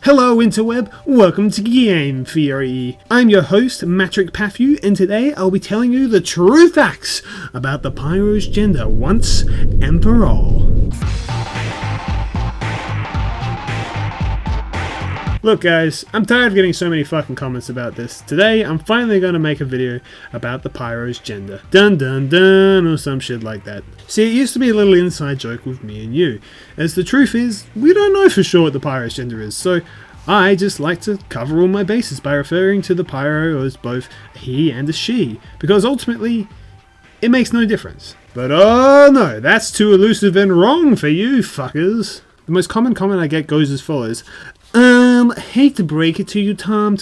Hello interweb, welcome to Game Theory. I'm your host, Matrick Pathu, and today I'll be telling you the true facts about the Pyro's gender once and for all. Look guys, I'm tired of getting so many fucking comments about this. Today, I'm finally going to make a video about the Pyro's gender. Dun dun dun, or some shit like that. See, it used to be a little inside joke with me and you, as the truth is, we don't know for sure what the Pyro's gender is, so I just like to cover all my bases by referring to the Pyro as both a he and a she, because ultimately, it makes no difference. But oh no, that's too elusive and wrong for you fuckers. The most common comment I get goes as follows. Hate to break it to you, Tom,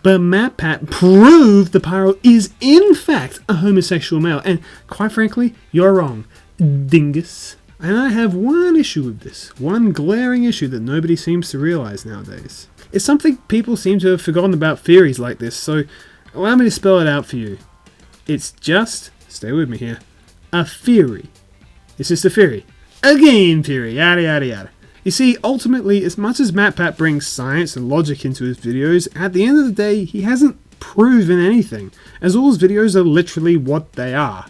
but MatPat proved the Pyro is in fact a homosexual male, and quite frankly, you're wrong, dingus. And I have one issue with this, one glaring issue that nobody seems to realize nowadays. It's something people seem to have forgotten about theories like this, so allow me to spell it out for you. It's just, stay with me here, a theory. It's just a theory. A game theory, yada yada yada. You see, ultimately, as much as MatPat brings science and logic into his videos, at the end of the day, he hasn't proven anything, as all his videos are literally what they are.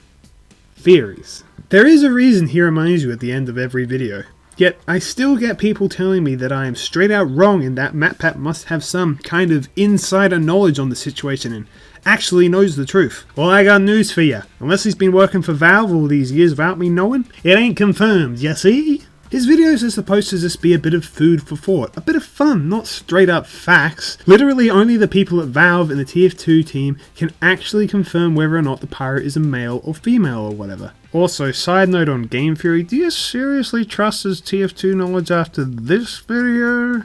Theories. There is a reason he reminds you at the end of every video, yet I still get people telling me that I am straight out wrong and that MatPat must have some kind of insider knowledge on the situation and actually knows the truth. Well, I got news for you. Unless he's been working for Valve all these years without me knowing, it ain't confirmed, you see? His videos are supposed to just be a bit of food for thought, a bit of fun, not straight up facts. Literally only the people at Valve and the TF2 team can actually confirm whether or not the Pyro is a male or female or whatever. Also, side note on game theory, do you seriously trust his TF2 knowledge after this video?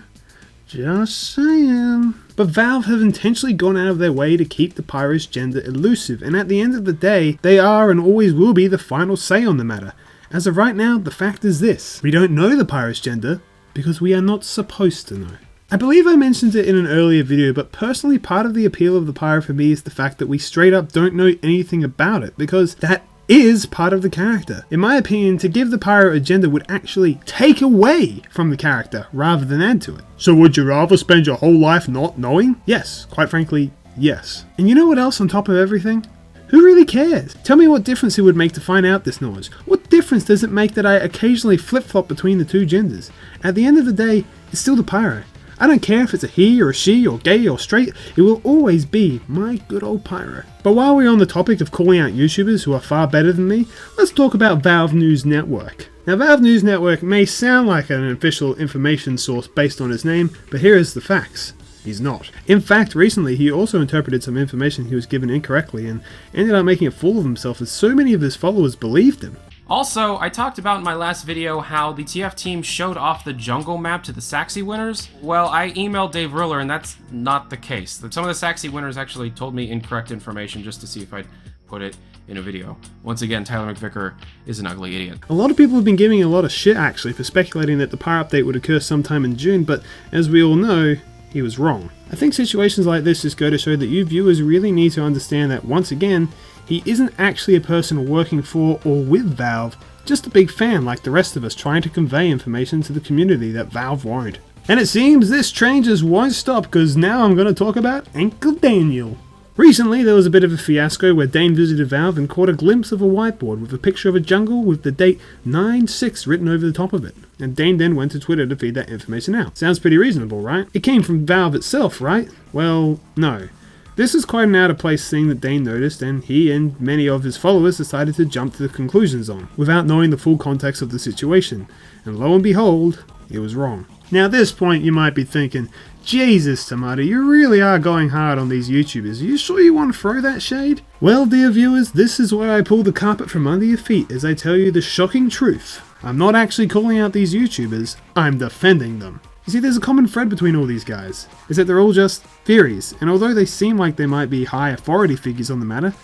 Just saying. But Valve have intentionally gone out of their way to keep the Pyro's gender elusive, and at the end of the day, they are and always will be the final say on the matter. As of right now, the fact is this. We don't know the Pyro's gender because we are not supposed to know. I believe I mentioned it in an earlier video, but personally part of the appeal of the Pyro for me is the fact that we straight up don't know anything about it, because that is part of the character. In my opinion, to give the Pyro a gender would actually take away from the character rather than add to it. So would you rather spend your whole life not knowing? Yes, quite frankly, yes. And you know what else on top of everything? Who really cares? Tell me what difference it would make to find out this knowledge. What difference does it make that I occasionally flip-flop between the two genders? At the end of the day, it's still the Pyro. I don't care if it's a he or a she or gay or straight, it will always be my good old Pyro. But while we're on the topic of calling out YouTubers who are far better than me, let's talk about Valve News Network. Now Valve News Network may sound like an official information source based on his name, but here is the facts. He's not. In fact, recently he also interpreted some information he was given incorrectly and ended up making a fool of himself as so many of his followers believed him. Also, I talked about in my last video how the TF team showed off the jungle map to the Saxy winners. Well, I emailed Dave Riller and that's not the case. Some of the Saxy winners actually told me incorrect information just to see if I'd put it in a video. Once again, Tyler McVicker is an ugly idiot. A lot of people have been giving a lot of shit actually for speculating that the Pyro update would occur sometime in June, but as we all know, he was wrong. I think situations like this just go to show that you viewers really need to understand that once again, he isn't actually a person working for or with Valve, just a big fan like the rest of us trying to convey information to the community that Valve won't. And it seems this train just won't stop, because now I'm going to talk about Uncle Daniel. Recently there was a bit of a fiasco where Dane visited Valve and caught a glimpse of a whiteboard with a picture of a jungle with the date 9/6 written over the top of it. And Dane then went to Twitter to feed that information out. Sounds pretty reasonable, right? It came from Valve itself, right? Well, no. This is quite an out of place thing that Dane noticed, and he and many of his followers decided to jump to the conclusions on, without knowing the full context of the situation. And lo and behold, it was wrong. Now at this point you might be thinking, Jesus Tomato, you really are going hard on these YouTubers. Are you sure you want to throw that shade? Well, dear viewers, this is where I pull the carpet from under your feet as I tell you the shocking truth. I'm not actually calling out these YouTubers, I'm defending them. You see, there's a common thread between all these guys, is that they're all just theories, and although they seem like they might be high authority figures on the matter,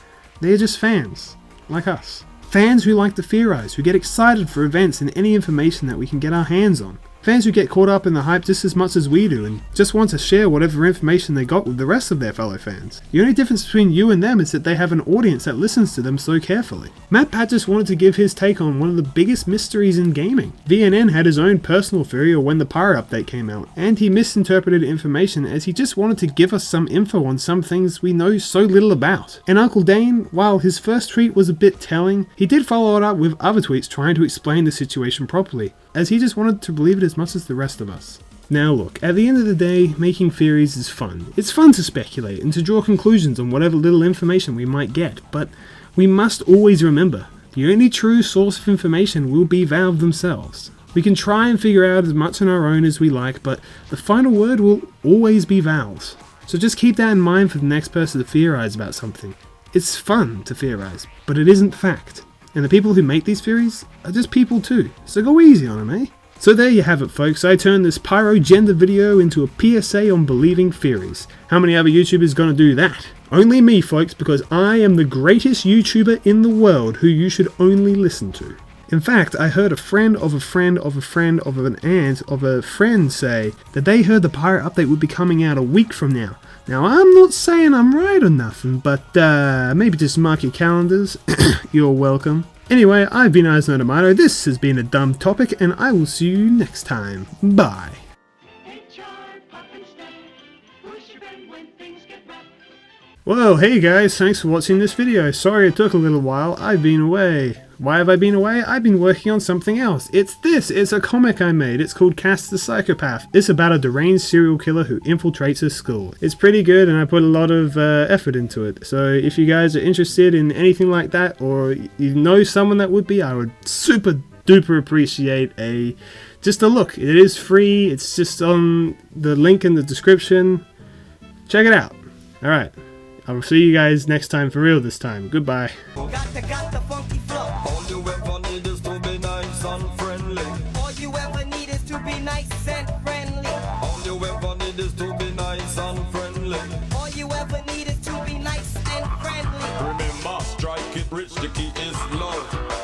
they are just fans, like us. Fans who like to theorize, who get excited for events and any information that we can get our hands on. Fans who get caught up in the hype just as much as we do and just want to share whatever information they got with the rest of their fellow fans. The only difference between you and them is that they have an audience that listens to them so carefully. Matt Pat just wanted to give his take on one of the biggest mysteries in gaming. VNN had his own personal theory of when the Pyro update came out, and he misinterpreted information as he just wanted to give us some info on some things we know so little about. And Uncle Dane, while his first tweet was a bit telling, he did follow it up with other tweets trying to explain the situation properly, as he just wanted to believe it as much as the rest of us. Now look, at the end of the day, making theories is fun. It's fun to speculate and to draw conclusions on whatever little information we might get, but we must always remember, the only true source of information will be Valve themselves. We can try and figure out as much on our own as we like, but the final word will always be Valve's. So just keep that in mind for the next person to theorize about something. It's fun to theorize, but it isn't fact. And the people who make these theories are just people too, so go easy on them, eh? So there you have it, folks. I turned this Pyro gender video into a PSA on believing theories. How many other YouTubers gonna do that? Only me, folks, because I am the greatest YouTuber in the world who you should only listen to. In fact, I heard a friend of a friend of a friend of an aunt of a friend say that they heard the Pyro update would be coming out a week from now. Now, I'm not saying I'm right or nothing, but maybe just mark your calendars. You're welcome. Anyway, I've been Ihasnotomato, this has been a dumb topic, and I will see you next time. Bye. Well, hey guys, thanks for watching this video. Sorry it took a little while, I've been away. Why have I been away? I've been working on something else. It's a comic I made. It's called Cast the Psychopath. It's about a deranged serial killer who infiltrates a school. It's pretty good and I put a lot of effort into it. So if you guys are interested in anything like that, or you know someone that would be, I would super duper appreciate just a look. It is free, it's just on the link in the description. Check it out. Alright. I'll see you guys next time for real this time. Goodbye. All you ever need is to be nice and friendly. All you ever need is to be nice and friendly. All you ever need is to be nice and friendly. All you ever need is to be nice and friendly. Remember, strike it rich, the key is love.